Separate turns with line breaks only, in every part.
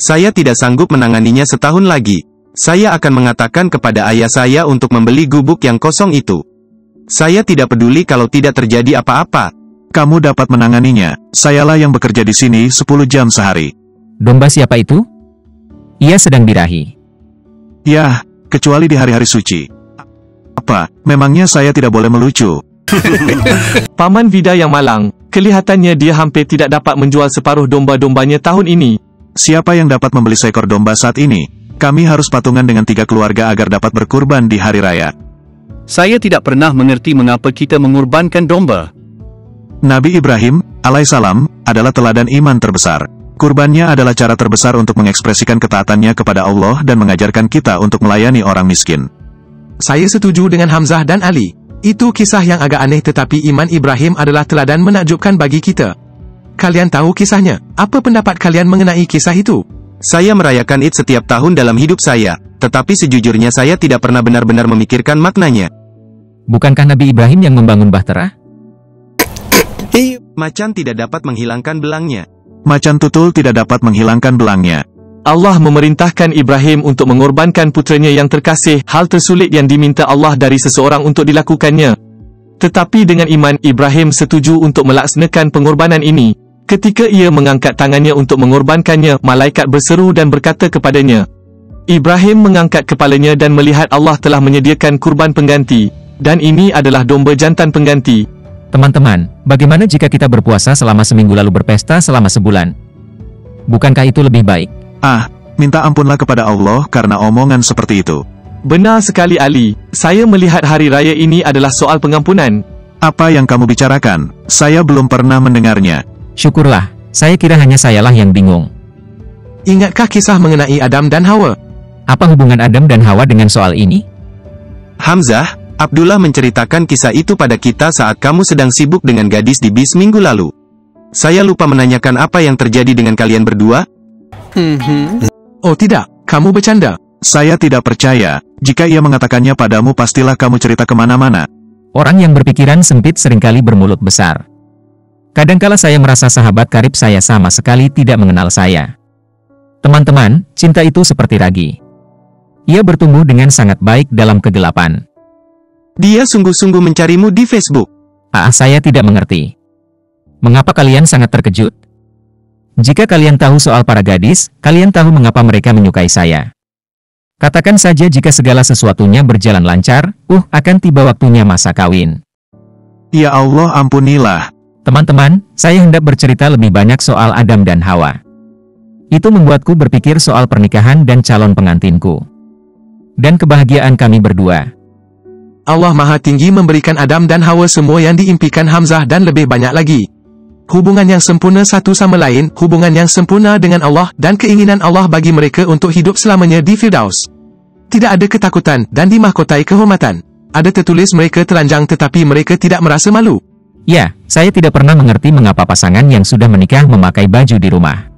Saya tidak sanggup menanganinya setahun lagi. Saya akan mengatakan kepada ayah saya untuk membeli gubuk yang kosong itu. Saya tidak peduli kalau tidak terjadi apa-apa.
Kamu dapat menanganinya. Sayalah yang bekerja di sini 10 jam sehari.
Domba siapa itu? Ia sedang birahi.
Ya, kecuali di hari-hari suci. Apa, memangnya saya tidak boleh melucu?
Paman Vida yang malang, kelihatannya dia hampir tidak dapat menjual separuh domba-dombanya tahun ini.
Siapa yang dapat membeli seekor domba saat ini? Kami harus patungan dengan 3 keluarga agar dapat berkurban di hari raya.
Saya tidak pernah mengerti mengapa kita mengorbankan domba.
Nabi Ibrahim, alaihissalam, adalah teladan iman terbesar. Kurbannya adalah cara terbesar untuk mengekspresikan ketaatannya kepada Allah dan mengajarkan kita untuk melayani orang miskin.
Saya setuju dengan Hamzah dan Ali. Itu kisah yang agak aneh, tetapi iman Ibrahim adalah teladan menakjubkan bagi kita. Kalian tahu kisahnya? Apa pendapat kalian mengenai kisah itu?
Saya merayakan Id setiap tahun dalam hidup saya, tetapi sejujurnya saya tidak pernah benar-benar memikirkan maknanya.
Bukankah Nabi Ibrahim yang membangun bahtera?
Macan tidak dapat menghilangkan belangnya.
Macan tutul tidak dapat menghilangkan belangnya.
Allah memerintahkan Ibrahim untuk mengorbankan putranya yang terkasih, hal tersulit yang diminta Allah dari seseorang untuk dilakukannya. Tetapi dengan iman, Ibrahim setuju untuk melaksanakan pengorbanan ini. Ketika ia mengangkat tangannya untuk mengorbankannya, malaikat berseru dan berkata kepadanya. Ibrahim mengangkat kepalanya dan melihat Allah telah menyediakan kurban pengganti. Dan ini adalah domba jantan pengganti.
Teman-teman, bagaimana jika kita berpuasa selama seminggu lalu berpesta selama sebulan? Bukankah itu lebih baik?
Minta ampunlah kepada Allah karena omongan seperti itu.
Benar sekali Ali, saya melihat hari raya ini adalah soal pengampunan.
Apa yang kamu bicarakan? Saya belum pernah mendengarnya.
Syukurlah, saya kira hanya sayalah yang bingung.
Ingatkah kisah mengenai Adam dan Hawa?
Apa hubungan Adam dan Hawa dengan soal ini?
Hamzah, Abdullah menceritakan kisah itu pada kita saat kamu sedang sibuk dengan gadis di bis minggu lalu. Saya lupa menanyakan apa yang terjadi dengan kalian berdua.
Oh tidak, kamu bercanda.
Saya tidak percaya. Jika ia mengatakannya padamu, pastilah kamu cerita kemana-mana.
Orang yang berpikiran sempit seringkali bermulut besar. Kadangkala saya merasa sahabat karib saya sama sekali tidak mengenal saya. Teman-teman, cinta itu seperti ragi. Ia bertumbuh dengan sangat baik dalam kegelapan.
Dia sungguh-sungguh mencarimu di Facebook.
Saya tidak mengerti. Mengapa kalian sangat terkejut? Jika kalian tahu soal para gadis, kalian tahu mengapa mereka menyukai saya. Katakan saja jika segala sesuatunya berjalan lancar, akan tiba waktunya masa kawin.
Ya Allah, ampunilah.
Teman-teman, saya hendak bercerita lebih banyak soal Adam dan Hawa. Itu membuatku berpikir soal pernikahan dan calon pengantinku. Dan kebahagiaan kami berdua.
Allah Maha Tinggi memberikan Adam dan Hawa semua yang diimpikan Hamzah dan lebih banyak lagi. Hubungan yang sempurna satu sama lain, hubungan yang sempurna dengan Allah, dan keinginan Allah bagi mereka untuk hidup selamanya di Firdaus. Tidak ada ketakutan, dan dimahkotai kehormatan. Ada tertulis mereka telanjang tetapi mereka tidak merasa malu.
Ya, saya tidak pernah mengerti mengapa pasangan yang sudah menikah memakai baju di rumah.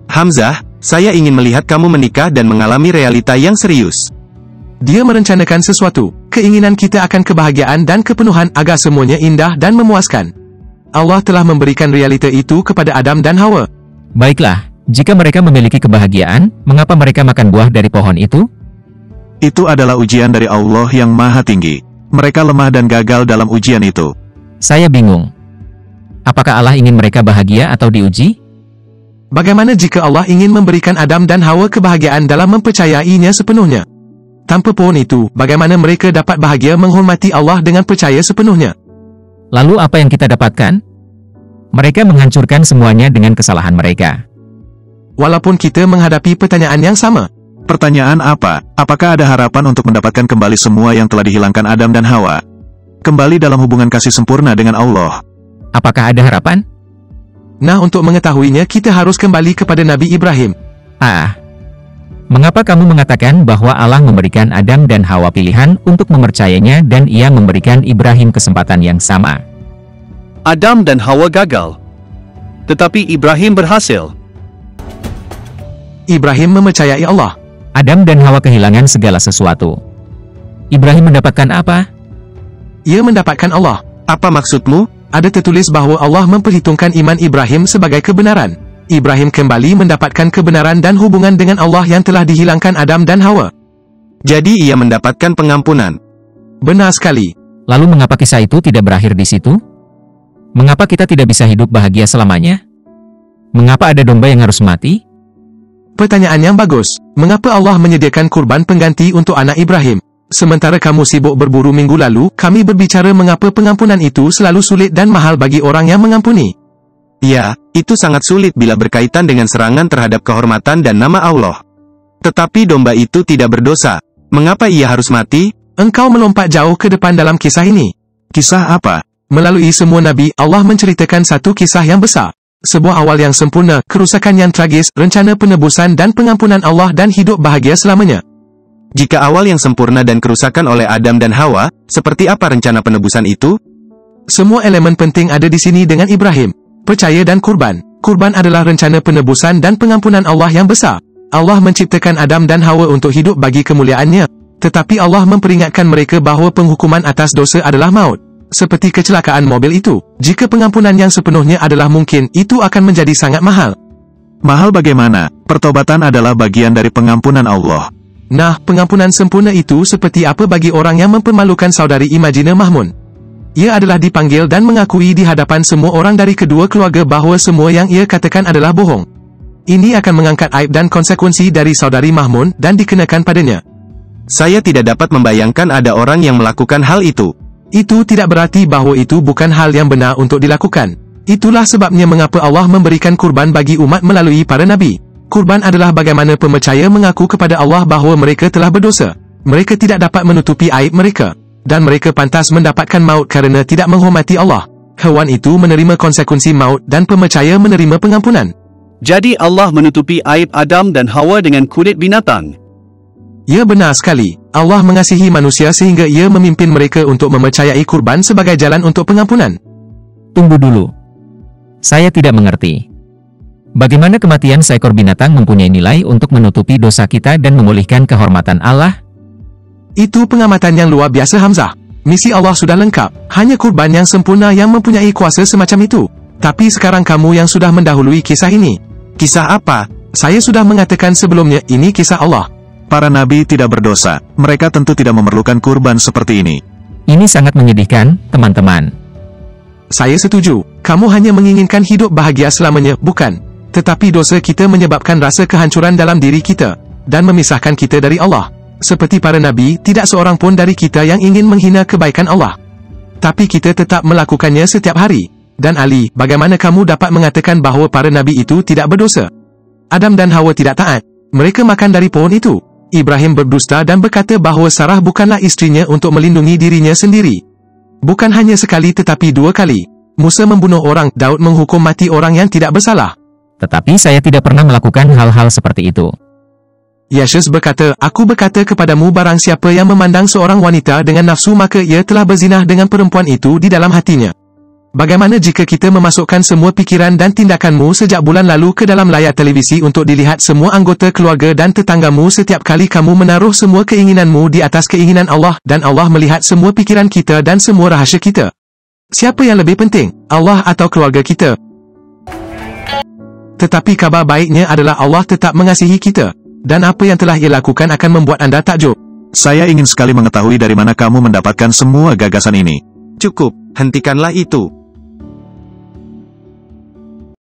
Hamzah, saya ingin melihat kamu menikah dan mengalami realita yang serius.
Dia merencanakan sesuatu, keinginan kita akan kebahagiaan dan kepenuhan agar semuanya indah dan memuaskan. Allah telah memberikan realita itu kepada Adam dan Hawa.
Baiklah, jika mereka memiliki kebahagiaan, mengapa mereka makan buah dari pohon itu?
Itu adalah ujian dari Allah yang Maha Tinggi. Mereka lemah dan gagal dalam ujian itu.
Saya bingung. Apakah Allah ingin mereka bahagia atau diuji?
Bagaimana jika Allah ingin memberikan Adam dan Hawa kebahagiaan dalam mempercayainya sepenuhnya? Tanpa pohon itu, bagaimana mereka dapat bahagia menghormati Allah dengan percaya sepenuhnya?
Lalu apa yang kita dapatkan? Mereka menghancurkan semuanya dengan kesalahan mereka.
Walaupun kita menghadapi pertanyaan yang sama.
Pertanyaan apa? Apakah ada harapan untuk mendapatkan kembali semua yang telah dihilangkan Adam dan Hawa? Kembali dalam hubungan kasih sempurna dengan Allah.
Apakah ada harapan?
Nah, untuk mengetahuinya kita harus kembali kepada Nabi Ibrahim.
Mengapa kamu mengatakan bahwa Allah memberikan Adam dan Hawa pilihan untuk mempercayainya dan ia memberikan Ibrahim kesempatan yang sama?
Adam dan Hawa gagal. Tetapi Ibrahim berhasil.
Ibrahim mempercayai Allah.
Adam dan Hawa kehilangan segala sesuatu. Ibrahim mendapatkan apa?
Ia mendapatkan Allah.
Apa maksudmu?
Ada tertulis bahwa Allah memperhitungkan iman Ibrahim sebagai kebenaran. Ibrahim kembali mendapatkan kebenaran dan hubungan dengan Allah yang telah dihilangkan Adam dan Hawa.
Jadi ia mendapatkan pengampunan.
Benar sekali.
Lalu mengapa kisah itu tidak berakhir di situ? Mengapa kita tidak bisa hidup bahagia selamanya? Mengapa ada domba yang harus mati?
Pertanyaan yang bagus. Mengapa Allah menyediakan kurban pengganti untuk anak Ibrahim? Sementara kamu sibuk berburu minggu lalu, kami berbicara mengapa pengampunan itu selalu sulit dan mahal bagi orang yang mengampuni.
Ya, itu sangat sulit bila berkaitan dengan serangan terhadap kehormatan dan nama Allah. Tetapi domba itu tidak berdosa. Mengapa ia harus mati?
Engkau melompat jauh ke depan dalam kisah ini.
Kisah apa?
Melalui semua Nabi, Allah menceritakan satu kisah yang besar. Sebuah awal yang sempurna, kerusakan yang tragis, rencana penebusan dan pengampunan Allah dan hidup bahagia selamanya.
Jika awal yang sempurna dan kerusakan oleh Adam dan Hawa, seperti apa rencana penebusan itu?
Semua elemen penting ada di sini dengan Ibrahim. Percaya dan kurban. Kurban adalah rencana penebusan dan pengampunan Allah yang besar. Allah menciptakan Adam dan Hawa untuk hidup bagi kemuliaannya. Tetapi Allah memperingatkan mereka bahawa penghukuman atas dosa adalah maut. Seperti kecelakaan mobil itu, jika pengampunan yang sepenuhnya adalah mungkin, itu akan menjadi sangat mahal.
Mahal bagaimana? Pertobatan adalah bagian dari pengampunan Allah.
Nah, pengampunan sempurna itu seperti apa bagi orang yang mempermalukan saudari Imajina Mahmun? Ia adalah dipanggil dan mengakui di hadapan semua orang dari kedua keluarga bahawa semua yang ia katakan adalah bohong. Ini akan mengangkat aib dan konsekuensi dari saudari Mahmun dan dikenakan padanya.
Saya tidak dapat membayangkan ada orang yang melakukan hal itu.
Itu tidak berarti bahawa itu bukan hal yang benar untuk dilakukan. Itulah sebabnya mengapa Allah memberikan kurban bagi umat melalui para nabi. Kurban adalah bagaimana pemercaya mengaku kepada Allah bahawa mereka telah berdosa. Mereka tidak dapat menutupi aib mereka. Dan mereka pantas mendapatkan maut kerana tidak menghormati Allah. Hewan itu menerima konsekuensi maut dan pemercaya menerima pengampunan.
Jadi Allah menutupi aib Adam dan Hawa dengan kulit binatang.
Ya, benar sekali. Allah mengasihi manusia sehingga ia memimpin mereka untuk mempercayai kurban sebagai jalan untuk pengampunan.
Tunggu dulu. Saya tidak mengerti. Bagaimana kematian seekor binatang mempunyai nilai untuk menutupi dosa kita dan memulihkan kehormatan Allah?
Itu pengamatan yang luar biasa, Hamzah. Misi Allah sudah lengkap. Hanya kurban yang sempurna yang mempunyai kuasa semacam itu. Tapi sekarang kamu yang sudah mendahului kisah ini.
Kisah apa?
Saya sudah mengatakan sebelumnya, ini kisah Allah.
Para nabi tidak berdosa. Mereka tentu tidak memerlukan kurban seperti ini.
Ini sangat menyedihkan, teman-teman.
Saya setuju. Kamu hanya menginginkan hidup bahagia selamanya, bukan? Tetapi dosa kita menyebabkan rasa kehancuran dalam diri kita dan memisahkan kita dari Allah. Seperti para nabi, tidak seorang pun dari kita yang ingin menghina kebaikan Allah. Tapi kita tetap melakukannya setiap hari. Dan Ali, bagaimana kamu dapat mengatakan bahawa para nabi itu tidak berdosa? Adam dan Hawa tidak taat. Mereka makan dari pohon itu. Ibrahim berdusta dan berkata bahawa Sarah bukanlah istrinya untuk melindungi dirinya sendiri. Bukan hanya sekali tetapi 2 kali. Musa membunuh orang, Daud menghukum mati orang yang tidak bersalah.
Tetapi saya tidak pernah melakukan hal-hal seperti itu.
Yesus berkata, aku berkata kepadamu barang siapa yang memandang seorang wanita dengan nafsu maka ia telah berzinah dengan perempuan itu di dalam hatinya. Bagaimana jika kita memasukkan semua pikiran dan tindakanmu sejak bulan lalu ke dalam layar televisi untuk dilihat semua anggota keluarga dan tetanggamu setiap kali kamu menaruh semua keinginanmu di atas keinginan Allah dan Allah melihat semua pikiran kita dan semua rahsia kita? Siapa yang lebih penting, Allah atau keluarga kita? Tetapi kabar baiknya adalah Allah tetap mengasihi kita. Dan apa yang telah ia lakukan akan membuat anda takjub.
Saya ingin sekali mengetahui dari mana kamu mendapatkan semua gagasan ini.
Cukup, hentikanlah itu.